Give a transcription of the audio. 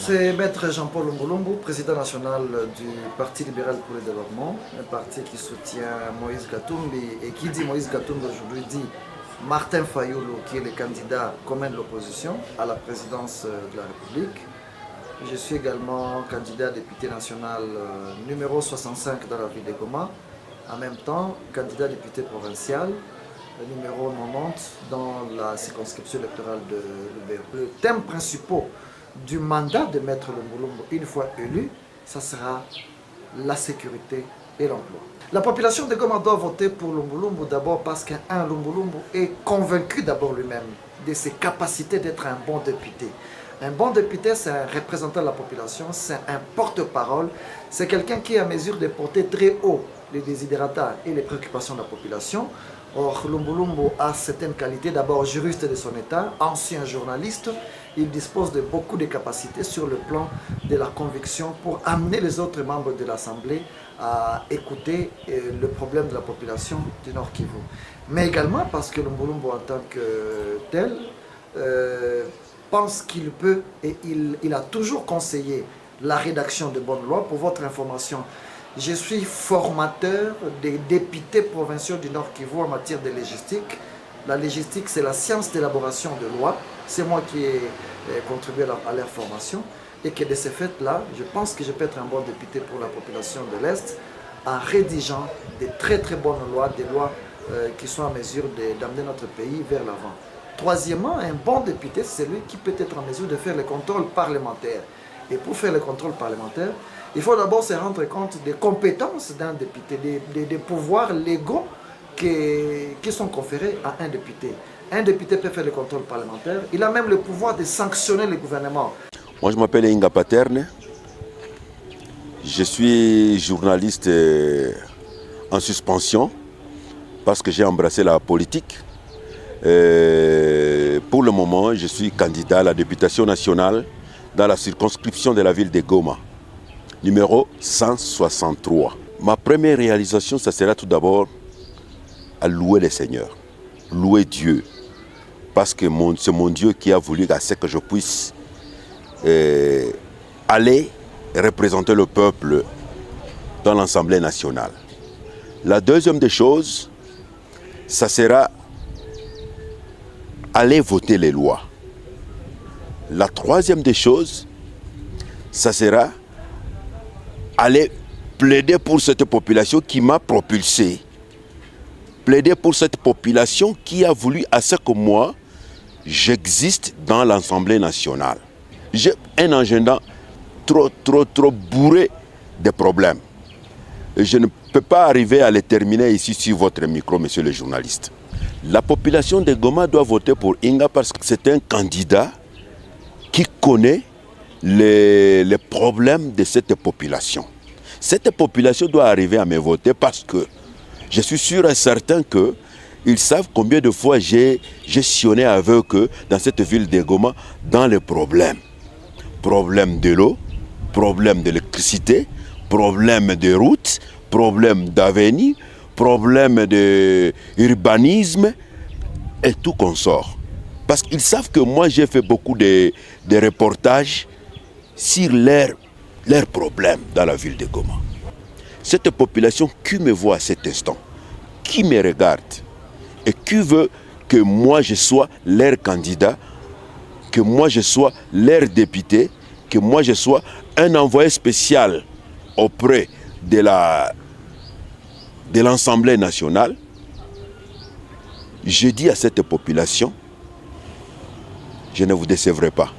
C'est Maître Jean-Paul Lumbulumbu, président national du Parti libéral pour le développement, un parti qui soutient Moïse Katumbi et qui dit Moïse Katumbi aujourd'hui dit Martin Fayulu, qui est le candidat commun de l'opposition à la présidence de la République. Je suis également candidat député national numéro 65 dans la ville de Goma, en même temps candidat député provincial numéro 90 dans la circonscription électorale de l'UBR. Le thème principal du mandat de Maître Lumbulumbu, une fois élu, ça sera la sécurité et l'emploi. La population de Goma doit voter pour Lumbulumbu d'abord parce qu'un Lumbulumbu est convaincu d'abord lui-même de ses capacités d'être un bon député. Un bon député, c'est un représentant de la population, c'est un porte-parole, c'est quelqu'un qui est à mesure de porter très haut les desiderata et les préoccupations de la population. Or, Lumbulumbu a certaines qualités, d'abord juriste de son état, ancien journaliste. Il dispose de beaucoup de capacités sur le plan de la conviction pour amener les autres membres de l'Assemblée à écouter le problème de la population du Nord Kivu. Mais également parce que Lumbulumbu en tant que tel pense qu'il peut et il a toujours conseillé la rédaction de bonnes lois. Pour votre information, je suis formateur des députés provinciaux du Nord Kivu en matière de légistique. La légistique, c'est la science d'élaboration de lois. C'est moi qui ai contribué à leur formation. Et que de ce fait-là, je pense que je peux être un bon député pour la population de l'Est en rédigeant des très très bonnes lois, des lois qui sont en mesure d'amener notre pays vers l'avant. Troisièmement, un bon député, c'est celui qui peut être en mesure de faire le contrôle parlementaire. Et pour faire le contrôle parlementaire, il faut d'abord se rendre compte des compétences d'un député, des pouvoirs légaux qui sont conférés à un député. Un député peut faire le contrôle parlementaire. Il a même le pouvoir de sanctionner le gouvernement. Moi, je m'appelle Inga Paterne. Je suis journaliste en suspension parce que j'ai embrassé la politique. Pour le moment, je suis candidat à la députation nationale dans la circonscription de la ville de Goma, numéro 163. Ma première réalisation, ça sera tout d'abord à louer le Seigneur, louer Dieu, parce que c'est mon Dieu qui a voulu à ce que je puisse aller représenter le peuple dans l'Assemblée nationale. La deuxième des choses, ça sera aller voter les lois. La troisième des choses, ça sera aller plaider pour cette population qui m'a propulsé. Plaider pour cette population qui a voulu à ce que moi, j'existe dans l'Assemblée nationale. J'ai un agenda trop bourré de problèmes. Et je ne peux pas arriver à les terminer ici sur votre micro, monsieur le journaliste. La population de Goma doit voter pour Inga parce que c'est un candidat qui connaît les problèmes de cette population. Cette population doit arriver à me voter parce que je suis sûr et certain qu'ils savent combien de fois j'ai gestionné avec eux dans cette ville de Goma dans les problèmes. Problème de l'eau, problème de l'électricité, problème de routes, problème d'avenir, problème d'urbanisme et tout consort. Parce qu'ils savent que moi j'ai fait beaucoup de reportages sur leurs problèmes dans la ville de Goma. Cette population qui me voit à cet instant, qui me regarde et qui veut que moi je sois leur candidat, que moi je sois leur député, que moi je sois un envoyé spécial auprès de l'Assemblée nationale, je dis à cette population, je ne vous décevrai pas.